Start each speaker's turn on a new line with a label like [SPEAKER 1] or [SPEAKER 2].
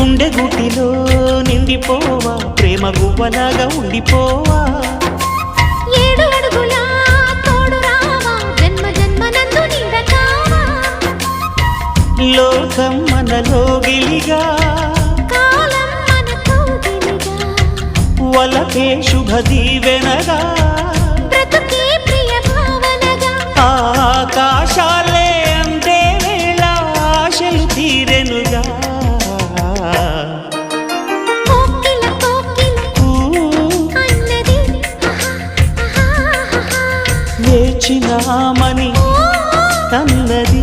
[SPEAKER 1] గుండె గుటిలో నిండిపోవా ప్రేమ గువ్వలాగా ఉండిపోవా
[SPEAKER 2] 7 అడుగుల తోడు రావా జన్మ జన్మనందు నిండకావా
[SPEAKER 1] లోకం మనలో గిలిగా
[SPEAKER 2] కాలం మనతో గిలిగా
[SPEAKER 1] వలకే శుభ దీవెనగా
[SPEAKER 2] బ్రతుకే ప్రియ భావనగా
[SPEAKER 1] ఆకాశాలే అందే వేళ ఆశలు తీరెనుగా
[SPEAKER 2] కోకిల కోకిల అన్నది
[SPEAKER 1] వేచినామని తన్నది